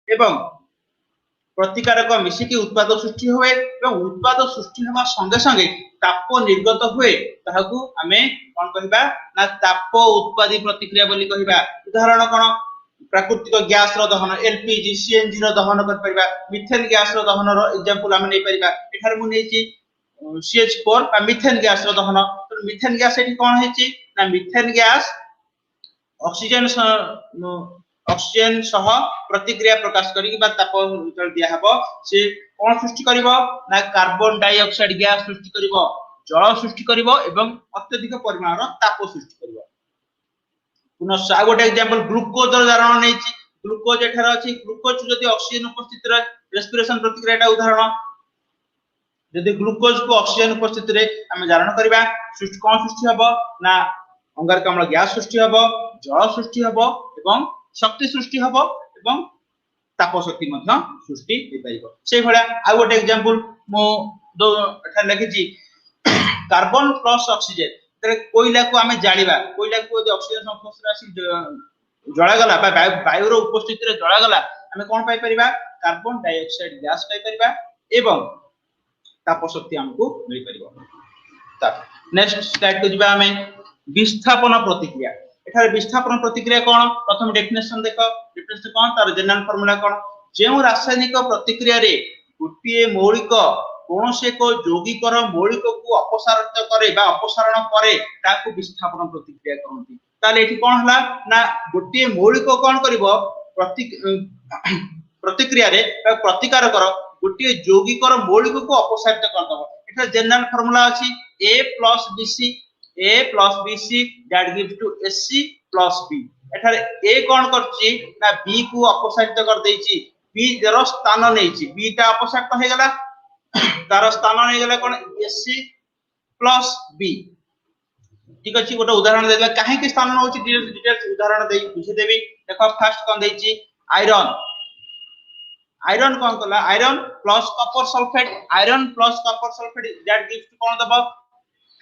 एवं प्रतिकारक मिसिकी उत्पाद सृष्टि हुए एवं उत्पाद सृष्टि होगा संगे संगे ताप निर्गत हुए ताहाकू आमे कोन कहबा ना ताप उत्पादी प्रतिक्रिया बोली कहबा। उदाहरण कोन प्राकृतिक गैस रो दहन एलपीजी सीएनजी रो दहन कर परबा मिथेन गैस रो दहन रो एग्जांपल आमे नै परबा। एठार मु नेछि CH4 बा मिथेन गैस रो दहन। तो मिथेन गैस एठी कोन हेछि ना मिथेन गैस ऑक्सीजन सह प्रतिक्रिया प्रकाश करी बा ताप जल दिया हबो से कोन सृष्टि करिवो ना कार्बन डाइऑक्साइड गैस सृष्टि करिवो जल सृष्टि करिवो एवं अत्यधिक परिमाण ताप सृष्टि करिवो। पुनः आ गोटे एग्जांपल ग्लूकोज रो उदाहरण नेछि। ग्लूकोज एठार अछि ग्लूकोज जदि ऑक्सीजन उपस्थित रे रेस्पिरेशन प्रतिक्रियाटा उदाहरण यदि ग्लूकोज को ऑक्सीजन उपस्थित रे हम धारण करबा सृष्टि कोन सृष्टि हबो ना अंगारकाम्ल गैस सृष्टि हबो जल सृष्टि हबो एवं शक्ति सृष्टि हबो एवं ताप शक्ति मध्य सृष्टि हे परिबो। सेहि भला आ गोटे एग्जांपल मो दो एठा लिखिछि कार्बन प्लस ऑक्सीजन तरे कोयला को हमें जाळिबा कोयला को यदि ऑक्सीजन संस्पर्श आसी जळा गला बा वायु रो उपस्थिति रे जळा गला हमें कोन पाई परिबा कार्बन डाइऑक्साइड गैस पाई परिबा एवं ताप शक्ति हमको मिल परिबो। ता नेक्स्ट स्लाइड को जिबा हमें विस्थापन प्रतिक्रिया। एठार विस्थापन प्रतिक्रिया कोन प्रथम डेफिनेशन देखो डेफिनेशन कोन तार जनरल फार्मूला कोन जेउ रासायनिक प्रतिक्रिया रे गुटिए मौलिक कोनसे को यौगिकर मौलिक को अपसारित करे बा अपसारण करे ताकू विस्थापन प्रतिक्रिया कहंती। ताले एठी कोन हला ना गुटिए मौलिक कोन करिवो प्रतिक्रिया रे प्रतिकार कर गुटिए यौगिकर मौलिक को अपसारित कर दबो। एठा जनरल फार्मूला अछि A plus BC that gives to SC plus B। एठार A कोन करछि ना B को अपसारित कर देछि B जरो स्थान नेछि B ता अपसारित हे गला तार स्थान नै गला कोन SC plus B। ठीक अछि गोटे उदाहरण देबा काहे के स्थान होछि डिटेल्स उदाहरण देई बुझे देबी। देखो फर्स्ट कोन देछि आयरन आयरन कोन कला iron plus copper sulphate that gives to कोन दबो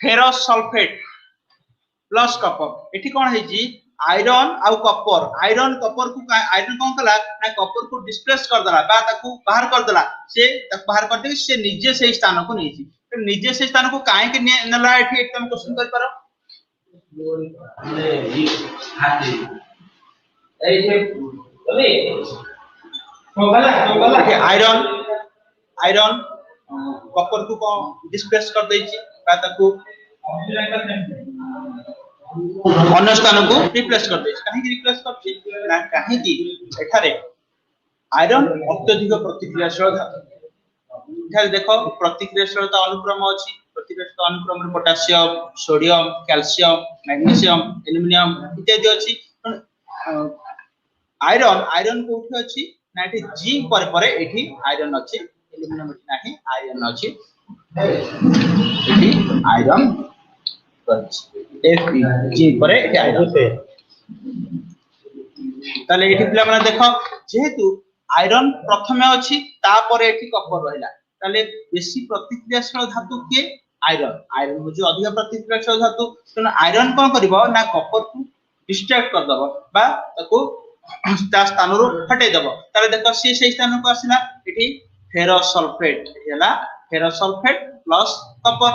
फेरस सल्फेट प्लस कॉपर। एठी कोन हेजी आयरन आ कॉपर को आयरन कोन कला ना कॉपर को डिस्प्लेस कर दला बा ताकू बाहर कर दला से ताकू बाहर कर दे से निजे से स्थान को नेछि। तो निजे से स्थान को काहे के नला एठी एकदम क्वेश्चन कर पारो ए जे तमे आयरन कॉपर को डिस्प्लेस कर देछि बा ताकू अन्य स्थान को रिप्लेस कर देछि। काहे कि रिप्लेस करछि ना काहे कि एठारे आयरन अत्यधिक प्रतिक्रियाशील धातु। एठारे देखो प्रतिक्रियाशीलता अनुक्रम अछि प्रतिक्रियाशीलता अनुक्रम रे potassium sodium calcium magnesium aluminium इत्यादि अछि। आयरन कोठी अछि ना एठी जिंक परे एठी आयरन अछि एल्युमिनियम एठी नाही आयरन अछि एठी आयरन Fe जिंक परे एठी आयरन ताले एठी पिला माने देखो जेहेतु आयरन प्रथमे अछि तापरे एठी कॉपर रहिला ताले बेसी प्रतिक्रियाशील धातु के आयरन हो जो अधिक प्रतिक्रियाशील धातु त आयरन कोन करबो ना कॉपर को डिस्ट्रैक्ट कर दबो बा ताको ता स्थान रो हटे दबो। ताले देखो से स्थान को आसिला एठी फेरस सल्फेट हैला फेरस सल्फेट प्लस कॉपर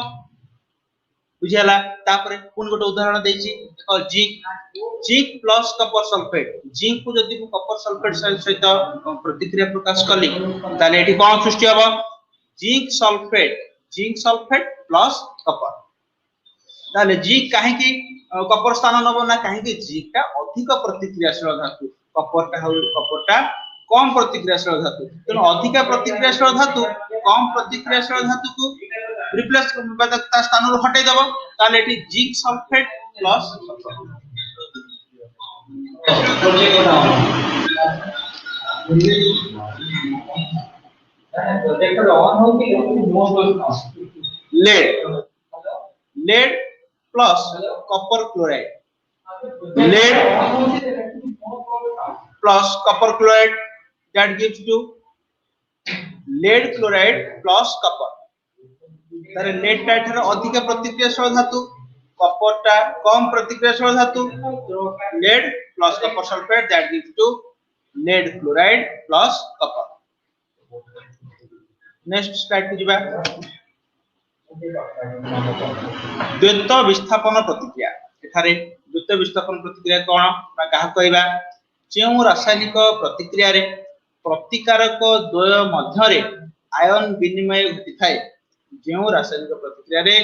बुझियाला। तापरे कोन गोटे उदाहरण देछि देखो zinc plus copper sulphate zinc को जदि कॉपर सल्फेट सहित प्रतिक्रिया प्रकाश कली ताले एठी कोन सृष्टि हबो जिंक सल्फेट प्लस कॉपर। ताले जिंक काहे कि कॉपर स्थान नबो ना काहे कि जिंक का अधिक प्रतिक्रियाशील धातु कॉपर ता कम प्रतिक्रियाशील धातु तेनो अधिक प्रतिक्रियाशील धातु कम प्रतिक्रियाशील धातु को रिप्लेस ता स्थान रो हटे दबो ताले एठी zinc sulphate plus lead plus copper chloride plus copper chloride that gives to lead chloride plus copper। तारे lead ता एठार अधिक प्रतिक्रियाशील धातु कॉपर ता कम प्रतिक्रियाशील धातु lead plus copper sulfate that gives to lead chloride plus copper. Next slide को जिबा द्वैत विस्थापन प्रतिक्रिया एठारे द्वैत विस्थापन प्रतिक्रिया कोन बा काहा कहबा जेउ रासायनिक प्रतिक्रिया रे प्रतिकारक द्वय मध्य रे आयन विनिमय घटी थाए जेउ रासायनिक प्रतिक्रिया रे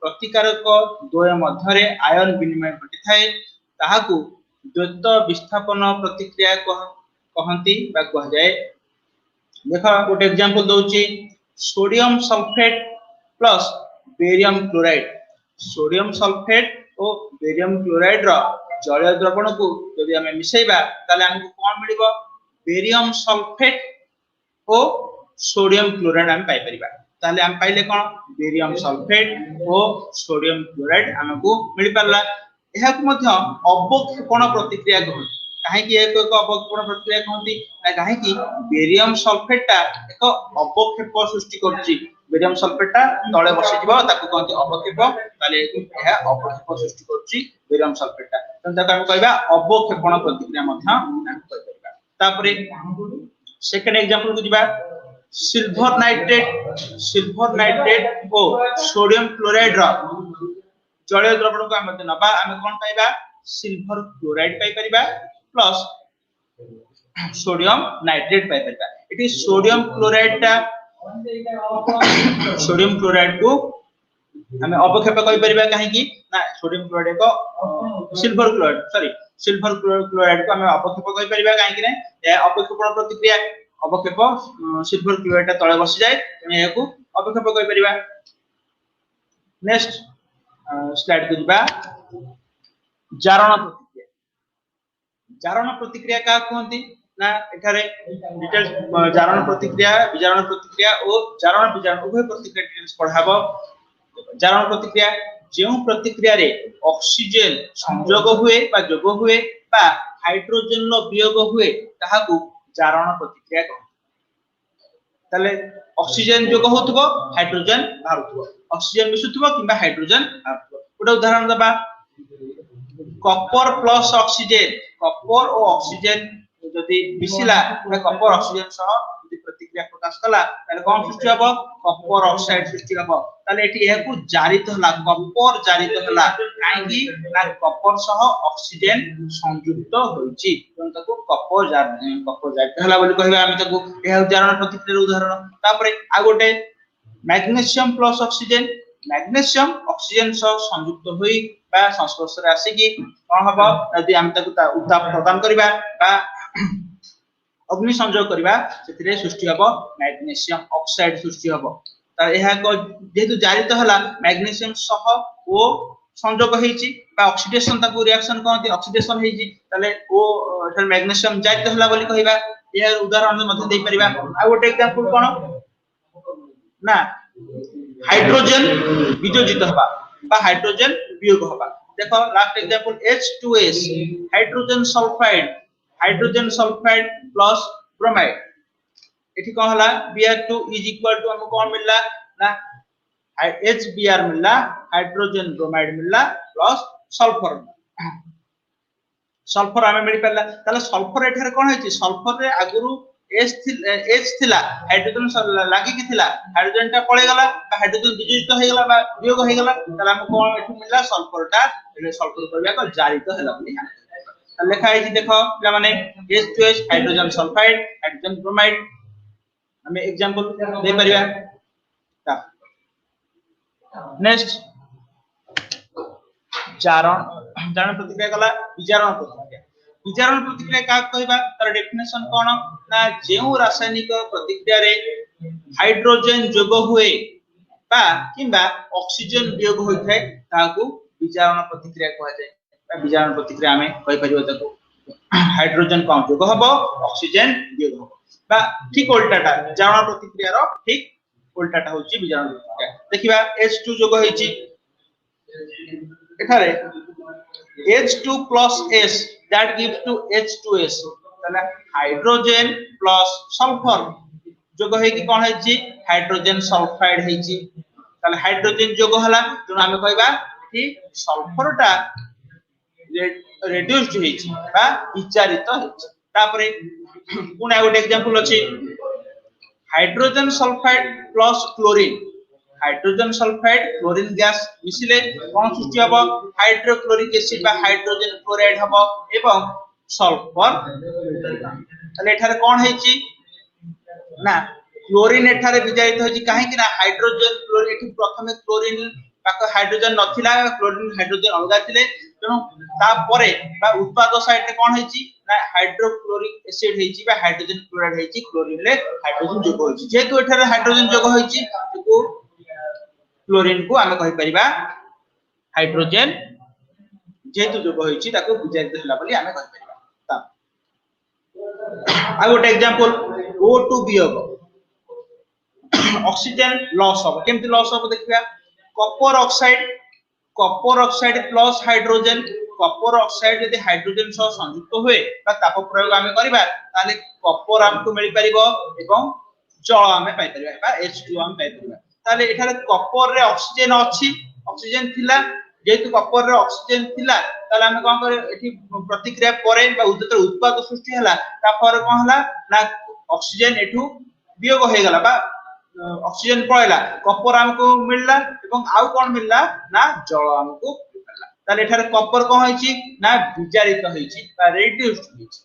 प्रतिकारक द्वय मध्य रे आयन विनिमय घटी थाए ताहाकू द्वैत विस्थापन प्रतिक्रिया कहंती बा कह जाए देखो गोटे एग्जांपल दउची sodium sulphate plus barium chloride sodium sulphate और बेरियम क्लोराइड रो जलीय द्रवण को यदि हमें मिसेइबा ताले हमको कोन मिलिबो बेरियम सल्फेट और सोडियम क्लोराइड हम पाई परिबा ताले हम पाइले कोन बेरियम सल्फेट और सोडियम क्लोराइड हमको मिलि परला एहा को मध्य अवक्षेपण प्रतिक्रिया कहନ୍ତି काहे कि एक अवक्षेपण प्रतिक्रिया कहନ୍ତି ना काहे कि बेरियम सल्फेट ता एक अवक्षेप सृष्टि करछि बेरियम सल्फेट ता तळे बसि जिवो ताकू कहନ୍ତି अवक्षेप ताले एहा अवक्षेप सृष्टि करछि बेरियम सल्फेट ता तंता हम कहबा अवक्षेपण प्रतिक्रिया मध्य हम कहि परिबा तापरे सेकंड एग्जांपल को जिबा सिल्वर नाइट्रेट और सोडियम क्लोराइड रो जलीय द्रवण को हम नबा हम कोन पाइबा सिल्वर क्लोराइड पाई परिबा प्लस सोडियम नाइट्रेट पाई परिबा इटी सोडियम क्लोराइड को हमें अवक्षेप कहि परिबा काहे कि ना सोडियम क्लोराइड को सिल्वर क्लोराइड को हमें अवक्षेप कहि परिबा काहे कि ना ए अवक्षेपण प्रतिक्रिया अवक्षेप सिल्वर क्लोराइड ता तळे बसि जाय तमे याकू अवक्षेप कहि परिबा नेक्स्ट स्लाइड को जिबा जारण प्रतिक्रिया का कहंती ना एठारे डिटेल्स जारण प्रतिक्रिया विजारण प्रतिक्रिया और जारण विजारण उभय प्रतिक्रिया डिटेल्स पढाबो जारण प्रतिक्रिया जेउ प्रतिक्रिया रे ऑक्सीजन संयोग हुए बा जोग हुए बा हाइड्रोजन नो वियोग हुए ताहाकू जारण प्रतिक्रिया कहंती तले ऑक्सीजन जोग होतबो हाइड्रोजन बाहरतबो ऑक्सीजन मिसुतबो किबा हाइड्रोजन बाहरतबो गोटे उदाहरण दबा कॉपर प्लस ऑक्सीजन कॉपर और ऑक्सीजन यदि मिसिला त कॉपर ऑक्सीजन सह यदि प्रतिक्रिया प्रकाश कला ताले कोन सृष्टि हबो कॉपर ऑक्साइड सृष्टि हबो ताले एठी एहकू जारित हला कॉपर जारित हला काहे कि ना कॉपर सह ऑक्सीजन संयुक्त होईची तंतको कॉपर जारित हला बोली कहबा हम तको एहा उदाहरण प्रतिक्रिया उदाहरण तापरे आ गोटे magnesium plus oxygen magnesium oxygen सह संयुक्त होई बा संस्पर्श रे आसी कि कोन हबो यदि हम तको उत्ताप प्रदान करिबा बा अग्नि संयोग करिबा सेतिरे सृष्टि हबो मैग्नीशियम ऑक्साइड सृष्टि हबो त एहा को जेतु जारित हला मैग्नीशियम सह ओ संयोग हेची बा ऑक्सीडेशन ताकू रिएक्शन कहंती ऑक्सीडेशन हेची तले ओ एथर मैग्नीशियम जारित हला बोली कहिबा एहा उदाहरण मध्ये देई परिबा आ गोटे एग्जांपल कोन ना हाइड्रोजन वियोजित हबा बा हाइड्रोजन वियोग हबा देखो last example H2S hydrogen sulphide plus bromide एठी कोन हला Br2 इज इक्वल टू हमको कोन मिलला ना HBr मिलला हाइड्रोजन ब्रोमाइड मिलला प्लस सल्फर हमें मिल परला ताले सल्फर एठारे कोन हेची सल्फर रे आगुरु H थिला हाइड्रोजन लागि कि थिला हाइड्रोजन ता पळे गला बा हाइड्रोजन वियोजित हो गला बा वियोग हो गला ताले हमको कोन एठु मिलला सल्फर ता एले सल्फर करबा को जारित हला बोली लिखा है देखो पिला माने H2S hydrogen sulphide hydrogen bromide हमें एग्जांपल दे परिबा ता नेक्स्ट जारण प्रतिक्रिया कला विजारण प्रतिक्रिया का कहबा तार डेफिनेशन कोन ना जेउ रासायनिक प्रतिक्रिया रे हाइड्रोजन जोग हुए बा किबा ऑक्सीजन वियोग होय थाए ताकू विजारण प्रतिक्रिया कहै जाय विजारण प्रतिक्रिया में कहि परिबो ताको हाइड्रोजन कम जोग हबो ऑक्सीजन वियोग हबो बा ठीक उल्टाटा जारण प्रतिक्रिया रो ठीक उल्टाटा होची विजारण प्रतिक्रिया देखिबा H2 जोग होईची एठारे H2 plus S that gives to H2S तला हाइड्रोजन प्लस सल्फर जोग है कि कोन है जी हाइड्रोजन सल्फाइड है जी तला हाइड्रोजन जोग हला तो हम कहबा कि सल्फर टा रेड्यूस्ड है जी बा विचारित है तापरे पुणे गोटे एग्जांपल अछि hydrogen sulphide plus chlorine hydrogen sulphide chlorine gas मिसिले कोन सृष्टि हबो हाइड्रोक्लोरिक एसिड बा हाइड्रोजन क्लोराइड हबो एवं सल्फर तले एठारे कोन हेची ना क्लोरीन एठारे विजारित होची काहे कि ना हाइड्रोजन क्लोरीन एठी प्रथमे क्लोरीन पाक हाइड्रोजन नथिला क्लोरीन हाइड्रोजन अलगा थिले तेनु ता परे बा उत्पाद साइड रे कोन हेची ना हाइड्रोक्लोरिक एसिड हेची बा हाइड्रोजन क्लोराइड हेची क्लोरीन रे हाइड्रोजन जोग होची जेतु एठारे हाइड्रोजन जोग होची तेकु क्लोरीन को आमे कहि परिबा हाइड्रोजन जेतु जोग होची ताको विजारित होला बोली आमे कहि परिबा ता आ गोटे एग्जांपल O2 वियोग ऑक्सीजन लॉस हो केमति लॉस हो देखिबा copper oxide plus hydrogen copper oxide यदि हाइड्रोजन सह संयुक्त हुए बा ताप प्रयोग आमे करिबा ताले कॉपर हमको मिल परिबो एवं जल आमे पाई परिबा बा H2 आमे पाई परिबा ताले एठाले कॉपर रे ऑक्सीजन अछि ऑक्सीजन थिला जेतु कॉपर रे ऑक्सीजन थिला ताले आमे कोन करे एठी प्रतिक्रिया परे बा उत्पाद सृष्टि हला ता पर कोन हला ना ऑक्सीजन एठू वियोग हो गला बा ऑक्सीजन पळेला कॉपर हमको मिलला एवं आउ कोन मिलला ना जल हमको मिलला ताले एठारे कॉपर कोन होईची ना विजारित होईची बा रिड्यूस्ड होईची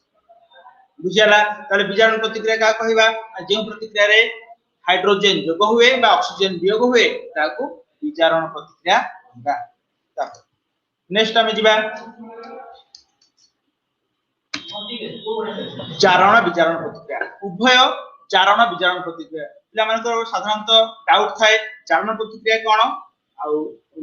बुझियाला ताले विजारण प्रतिक्रिया का कहिबा जे प्रतिक्रिया रे हाइड्रोजन जोग हुए बा ऑक्सीजन वियोग हुए ताको विजारण प्रतिक्रिया कहबा नेक्स्ट हम जिबा चारण विजारण प्रतिक्रिया उभय चारण विजारण प्रतिक्रिया पिला मानकर साधारणतः डाउट थाए चारण प्रतिक्रिया कोन आ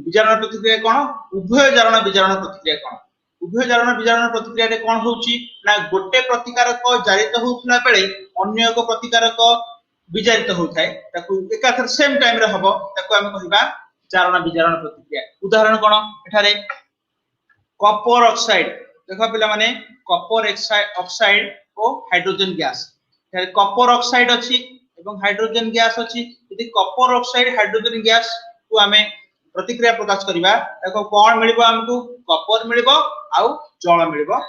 विजारण प्रतिक्रिया कोन उभय चारण विजारण प्रतिक्रिया कोन उभय चारण विजारण प्रतिक्रिया रे कोन होउची ना गोटे प्रतिकारक जारित होउथला बेले अन्य एक प्रतिकारक विजारित होउथाय ताकू एकाथर सेम टाइम रे हबो ताकू हम कहिबा चारण विजारण प्रतिक्रिया उदाहरण कोन एठारे कॉपर ऑक्साइड देखो पिला माने कॉपर ऑक्साइड ओ हाइड्रोजन गैस एठारे कॉपर ऑक्साइड अछि एवं हाइड्रोजन गैस अछि यदि कॉपर ऑक्साइड हाइड्रोजन गैस को हमें प्रतिक्रिया प्रकाश करिबा ताको कोन मिलिबो हमकु कॉपर मिलिबो आउ जल मिलिबो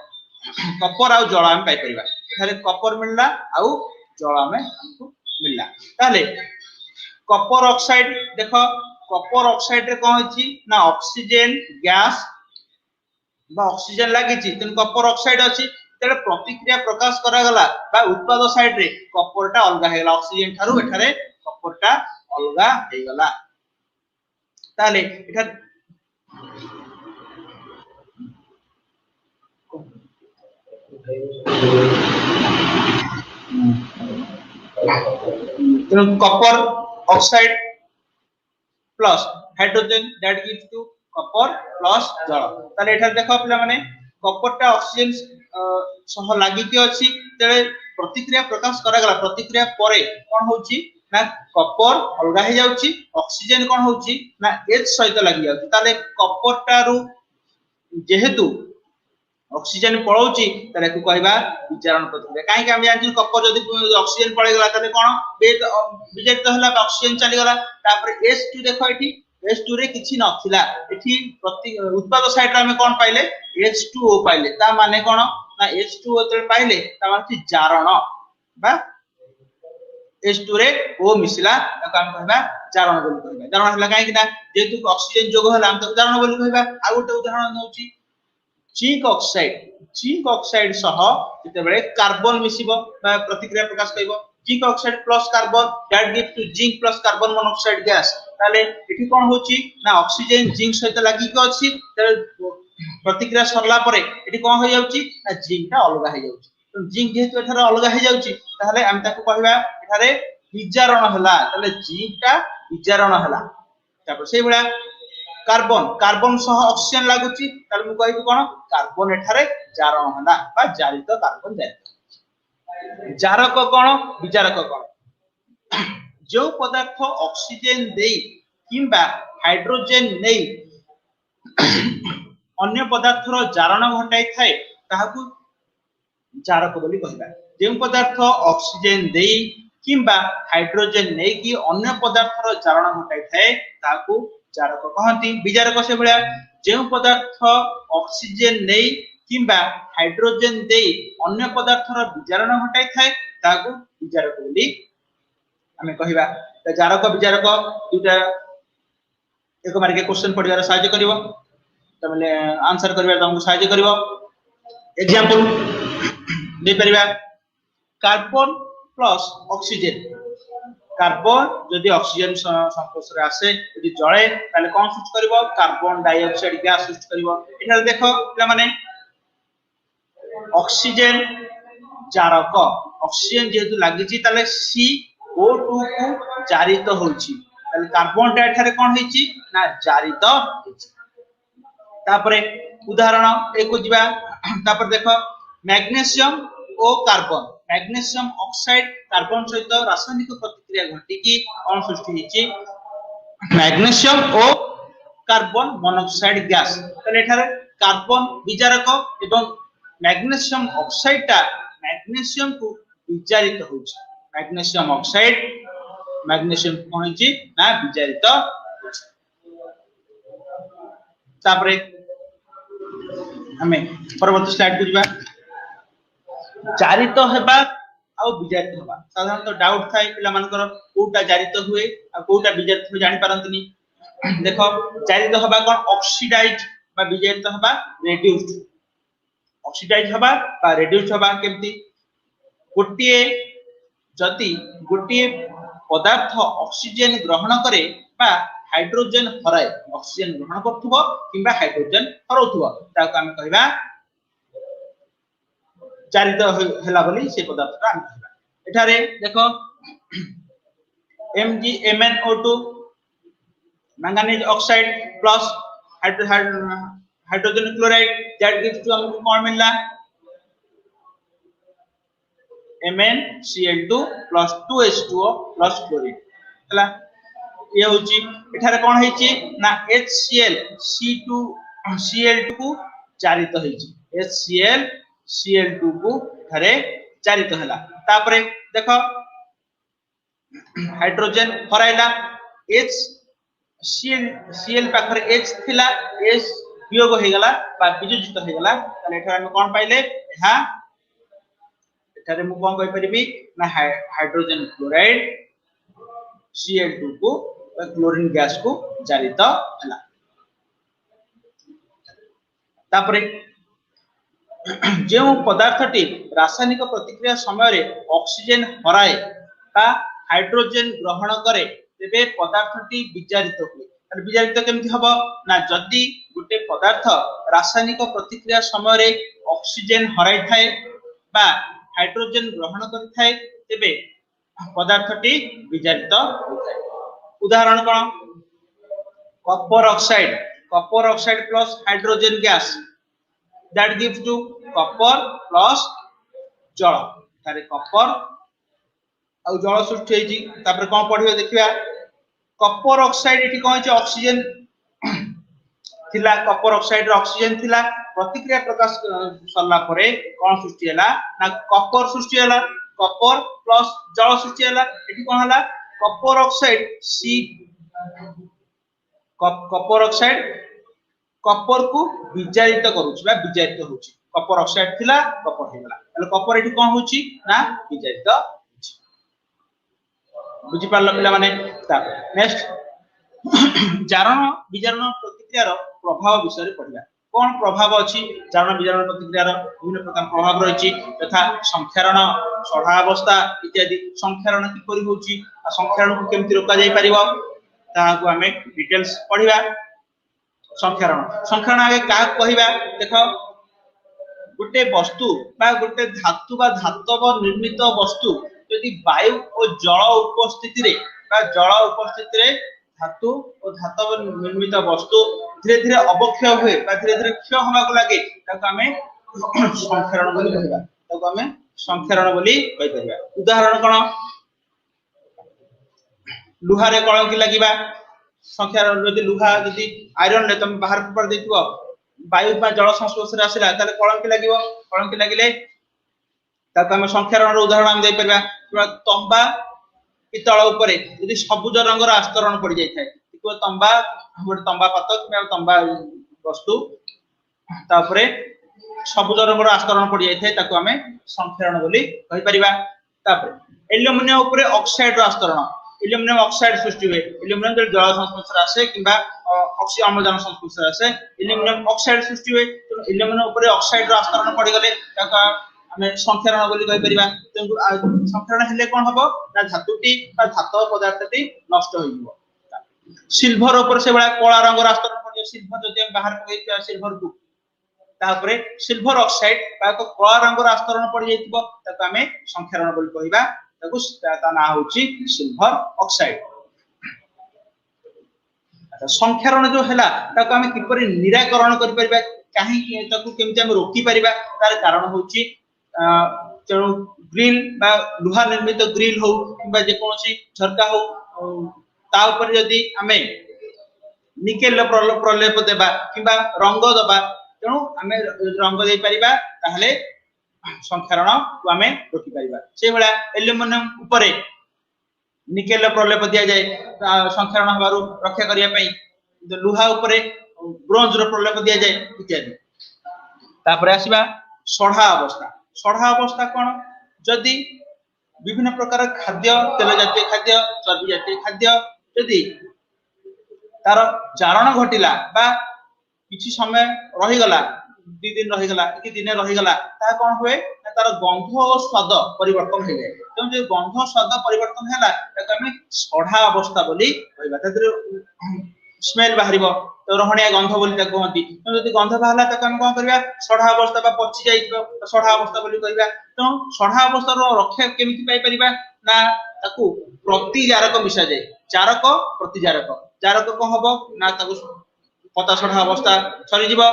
कॉपर आउ जल हम पाई परिबा एठारे कॉपर मिलला आउ जल हमें हमकु मिलला ताले कॉपर ऑक्साइड देखो कॉपर ऑक्साइड रे कोन होची ना ऑक्सीजन गैस बा ऑक्सीजन लागि छि तन कॉपर ऑक्साइड अछि तेरे प्रतिक्रिया प्रकाश करा गला बा उत्पाद साइड रे कॉपर टा अलगा हे गला ऑक्सीजन थारु एठारे कॉपर टा अलगा हे गला ताले एठा copper oxide plus hydrogen that gives to copper plus जल ताले एठा देखो पिला माने कॉपर टा ऑक्सीजन सह लागि के अछि तेरे प्रतिक्रिया प्रकाश करा गला प्रतिक्रिया परे कोन होउची ना कॉपर अलगा हे जाउची ऑक्सीजन कोन होउची ना H सहित लागि जाउची ताले कॉपर टारु जेहेतु ऑक्सीजन पळौची ताले को कहबा विचारण प्रतिक्रिया काहे कि हम जानछु कॉपर जदी ऑक्सीजन पळे गला ताले कोन विजारित हला ऑक्सीजन चली गला तापर H2 देखो एठी H2 रे किछि नथिला एठी प्रति उत्पाद साइड रे हम कोन पाइले H2O पाइले ता माने कोन ना H2O ते पाइले ता माने जारण बा H2 रे O मिसिला ताको हम कहबा जारण बोली कहबा जारण हला काहे कि ना जेतु ऑक्सीजन जोग हला हम ताको जारण बोली कहबा आ गोटे उदाहरण नउची जिंक ऑक्साइड सह जते बेले कार्बन मिसिबो बा प्रतिक्रिया प्रकाश करिवो zinc oxide plus carbon that gives to zinc plus carbon monoxide gas ताले एठी कोन होची ना ऑक्सीजन जिंक सहित लागि के अछि प्रतिक्रिया सरला परे एठी कोन हो जाउची ना जिंक ता अलगा हे जाउची तो जिंक जेहेतु एठारे अलगा हे जाउची ताले हम ताको कहबा एठारे विजारण हला ताले जिंक ता विजारण हला तापर सेइ बडा कार्बन सह ऑक्सीजन लागुची ताले मु कहिबी कोन कार्बन एठारे जारण हला बा जारित कार्बन जारित जारक कोन विजारक कोन जो पदार्थ ऑक्सीजन देई किंबा हाइड्रोजन नै अन्य पदार्थर जारण घटाई थाए ताहाकू जारक बोली कहबा जे पदार्थ ऑक्सीजन देई किंबा हाइड्रोजन नै कि अन्य पदार्थर जारण घटाई थाए ताहाकू जारक कहंती विजारक से भलिया जे पदार्थ ऑक्सीजन नै किंबा हाइड्रोजन दे अन्य पदार्थर विजारण घटाई थाए ताकू विजारक बोली आमे कहिबा। त जारक विजारक दुटा एक मार्के क्वेश्चन पढिबार सहायता करिवो तमले आंसर करिबार तुमको सहायता करिवो। एग्जांपल दे परिबा कार्बन प्लस ऑक्सीजन। कार्बन जदि ऑक्सीजन संस्पर्श रे आसे यदि जळे ताले कोन सृष्टि करिवो कार्बन डाइऑक्साइड गैस सृष्टि करिवो। एठार देखो पिला माने ऑक्सीजन जारक ऑक्सीजन जेहेतु लागिची ताले CO2 को जारित होची ताले कार्बन टा एठारे कोन हेची ना जारित हेची। तापरे उदाहरण एक को जिबा तापर देखो मैग्नीशियम ओ कार्बन मैग्नीशियम ऑक्साइड कार्बन सहित रासायनिक प्रतिक्रिया घटी की कोन सृष्टि हेची मैग्नीशियम ओ कार्बन मोनोऑक्साइड गैस। ताले एठारे कार्बन विजारक एवं मैग्नीशियम ऑक्साइड टा मैग्नीशियम को विजारित होची। मैग्नीशियम ऑक्साइड मैग्नीशियम कोन हेची ना विजारित होची। तापरे हमें परवर्ती स्लाइड को जिबा जारित हेबा आ विजारित हेबा साधारणतः डाउट थाए पिला मानकर कोटा जारित हुए आ कोटा विजारित हुए जानि पारंतनी। देखो जारित हेबा कोन ऑक्सीडाइज बा विजारित हेबा रेड्यूस्ड। ऑक्सीडाइज हेबा बा रेड्यूस्ड हेबा केमती गोटिए जति गोटिए पदार्थ ऑक्सीजन ग्रहण करे बा हाइड्रोजन हराए ऑक्सीजन ग्रहण करथुबो किबा हाइड्रोजन हरौथुबो ताको हम कहबा जारित हेला बोली से पदार्थटा हम कहबा। एठारे देखो MgMnO2 manganese oxide plus hydrogen chloride that gives to हमको कौन मिलला MnCl2 plus 2H2O plus chlorine हला। ये होची एठारे कोन हेची ना HCl C2 Cl2 को जारित हेची HCl Cl2 को एठारे जारित हला। तापरे देखो हाइड्रोजन हराइला H Cl पाखरे H थिला H वियोग हे गला बा वियोजित हे गला तने एठारे हम कोन पाइले एहा एठारे मु कोन कहि परिबी ना हाइड्रोजन क्लोराइड Cl2 को क्लोरीन गैस को जारित हला। तापरे जो पदार्थटी रासायनिक प्रतिक्रिया समय रे ऑक्सीजन हराए बा हाइड्रोजन ग्रहण करे तेबे पदार्थटी विजारित हुए। विजारित केमति हबो ना जदि गुटे पदार्थ रासायनिक प्रतिक्रिया समय रे ऑक्सीजन हराई थाए बा हाइड्रोजन ग्रहण करि थाए तेबे पदार्थटी विजारित होताए। उदाहरण कोन copper oxide plus hydrogen gas that gives to copper plus जल। तारे कॉपर आ जल सृष्टि हेजी। तापर कोन पढियो देखिबा कॉपर ऑक्साइड एठी कोन छै ऑक्सीजन थिला कॉपर ऑक्साइड रे ऑक्सीजन थिला प्रतिक्रिया प्रकाश सरला परे कोन सृष्टि हला ना कॉपर सृष्टि हला कॉपर प्लस जल सृष्टि हला। एठी कोन हला कॉपर ऑक्साइड सी कॉपर ऑक्साइड कॉपर को विजारित करूछि बा विजारित होछि। कॉपर ऑक्साइड थिला कॉपर हे गला એટલે कॉपर एठी कोन होछि ना विजारित होछि। बुझि पारल पिला माने। नेक्स्ट जारण विजारण प्रतिक्रियार प्रभाव विषय पढिबा। कोन प्रभाव अछि जारण विजारण प्रतिक्रियार विभिन्न प्रकार प्रभाव रहिछि तथा संख्यारण सढ़ा अवस्था इत्यादि संख्यारण किपरि होछि आ संख्यारण को केमति रोका जाय परिबो ताहाको हमें डिटेल्स पढिबा। संख्यारण आगे का कहिबा देखो गुटे वस्तु बा गुटे धातु बा धातव निर्मित वस्तु यदि वायु और जल उपस्थिति रे बा जल उपस्थिति रे धातु और धातव निर्मित वस्तु धीरे धीरे अवक्षय हुए बा धीरे धीरे क्षय होबाक लागे ताको हमें संख्यारण बोली कहिबा। ताको हमें संख्यारण बोली कहि परिबा। उदाहरण कोन लुहा रे कलंकी लागिबा संख्यारण यदि लुहा यदि आयरन ले तुम बाहर पर देथिबो वायु बा जल संस्पर्श रे आसिला ताले कलंकी लागिबो। कलंकी लागिले ताको हम संख्यारण रो उदाहरण हम दे परिबा। तंबा पितळ ऊपर यदि सबुज रंगर आस्तरण पड़ जाय थाए देखो तंबा गोटे तंबा पात कि तंबा वस्तु तापरे ସବୁଜ ରଙ୍ଗର ଆସ୍ତରଣ ପଡି ଯାଇଥାଏ ତାକୁ ଆମେ ସଂକ୍ଷରଣ ବୋଲି କହି परिबा। तापर एल्युमिनियम ऊपर ऑक्साइड रो आस्तरण एल्युमिनियम ऑक्साइड सृष्टि हुए एल्युमिनियम जल संस्पर्श आसे किबा ऑक्सीजन अम्लजान संस्पर्श आसे एल्युमिनियम ऑक्साइड सृष्टि हुए तो एल्युमिनियम ऊपर ऑक्साइड रो आस्तरण पड़ी गले ताका हमें संक्षरण बोली कहि परिबा। संक्षरण हेले कोन हबो ना धातुटी बा धातु पदार्थटी नष्ट होई जिवो। सिल्वर ऊपर से बडा कोला रंग रो आस्तरण पड़ी सिल्वर जदि हम बाहर पकेइ सिल्वर को तापरे सिल्वर ऑक्साइड बा को कोला रंग रो आस्तरण पड़ी जाइतिबो ताको हमें संक्षरण बोली कहिबा ताको ता ना होची सिल्वर ऑक्साइड। अच्छा संक्षरण जो हैला ताको हमें किपरि निराकरण करि परिबा काहे ताको केमति हम रोकी परिबा तार कारण होची चलो ग्रिल बा लुहा निर्मित ग्रिल हो किबा जे कोनसी झरका हो ता ऊपर यदि हमें निकेल प्रलेप देबा किबा रंग देबा तेणु आमे रंग दे परिबा ताहले संक्षरण को आमे रोकी परिबा। से भला एल्युमिनियम ऊपर निकेल प्रलेप दिया जाए संक्षरण हबारु रक्षा करिया पई लुहा ऊपर ब्रोंज रो प्रलेप दिया जाए इत्यादि। तापर आसीबा सढ़ा अवस्था कोन जदि विभिन्न प्रकार खाद्य तेल जातीय खाद्य चर्बी जातीय खाद्य यदि तार जारण घटिला बा किछि समय रही गला 2 दिन रही गला कि दिन रही गला ता कोन हुए तार गंध और स्वाद परिवर्तन हो जाए तो जे गंध स्वाद परिवर्तन हैला ताके हम सढ़ा अवस्था बोली कहबा तदर स्मेल बाहरिबो तो रहणिया गंध बोली ताको कहंती तो यदि गंध बाहला ताके हम कोन करबा सढ़ा अवस्था बा पछि जाइबो सढ़ा अवस्था बोली कहबा। तो सढ़ा अवस्था रो रक्षा केमिति पाई परिबा ना ताको प्रतिजारक मिसा जाए चारक प्रतिजारक जारक को हबो ना ताको पता सढ़ा अवस्था सरी जीवो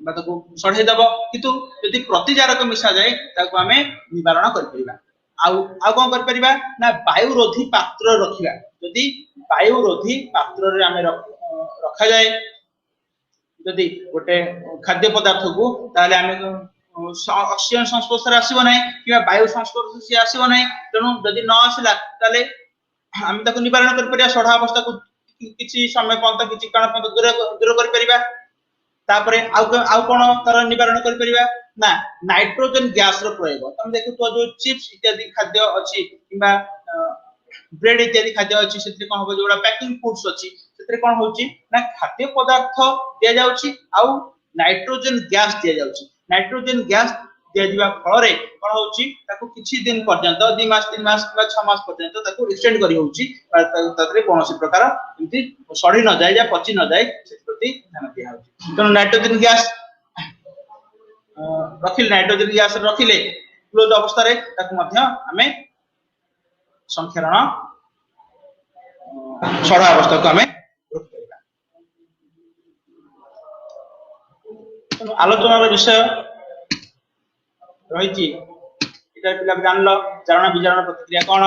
बा ताको सढ़े दबो किंतु यदि प्रतिजारक मिसा जाए ताको हमें निवारण कर परिबा। आउ कोन कर परिबा ना वायु रोधी पात्र रखिबा यदि वायु रोधी पात्र रे हमें रखा जाए यदि गोटे खाद्य पदार्थ को ताले हमें ऑक्सीजन संस्पर्श रे आसीबो नै कि वायु संस्पर्श से आसीबो नै तेनु यदि न आसिला ताले हम ताको निवारण कर परिया सढ़ा अवस्था को किछि समय पंत किछि कण पंत दूर कर परिबा। तापरे आउ कोन तर निवारण कर परिबा ना नाइट्रोजन गैस रो प्रयोग तुम देखु तो जो चिप्स इत्यादि खाद्य अछि किबा ब्रेड इत्यादि खाद्य अछि सेति कोन हो जोडा पैकिंग फूड्स अछि सेति कोन होछि ना खाद्य पदार्थ दिया जाउछि आउ नाइट्रोजन गैस दिया जाउछि नाइट्रोजन गैस दिया दिबा फल रे कोन होछि ताको किछि दिन पर्यंत 2 मास 3 मास बा 6 मास पर्यंत ताको एक्सटेंड करि होछि ततरे कोनोसी प्रकार इति सड़ी न जाय या पची न जाय सेति प्रति ध्यान दिया होछि। तो नाइट्रोजन गैस नाइट्रोजन गैस रखिले क्लोज अवस्था रे ताको मध्य हमें संक्षरण सड़ा अवस्था को हमें रोक परिबा। तो आलोचना विषय रही इटा पिला जानलो चारण विचारण प्रतिक्रिया कोन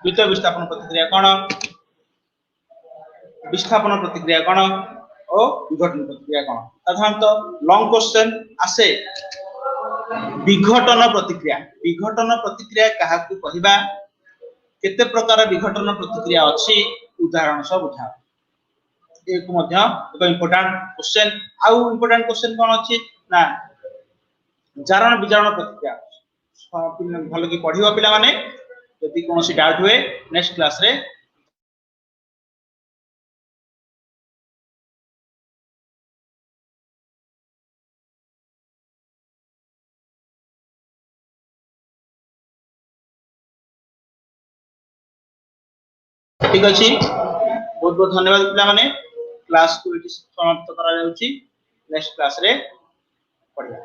द्वितीय विस्थापन प्रतिक्रिया कोन विस्थापन प्रतिक्रिया कोन और विघटन प्रतिक्रिया कोन। साधारणतः लॉन्ग क्वेश्चन आसे विघटन प्रतिक्रिया काहा को कहिबा केते प्रकार विघटन प्रतिक्रिया अछि उदाहरण सब उठा एक मध्य एक इंपोर्टेंट क्वेश्चन आउ इंपोर्टेंट क्वेश्चन कोन अछि ना जारण विजारण प्रतिक्रिया भल कि पढ़िबा पिला माने यदि कोनोसी डाउट हुए नेक्स्ट क्लास रे ठीक अछि। बहुत बहुत धन्यवाद पिला माने क्लास को इति समाप्त करा जाउची नेक्स्ट क्लास रे पढ़िया।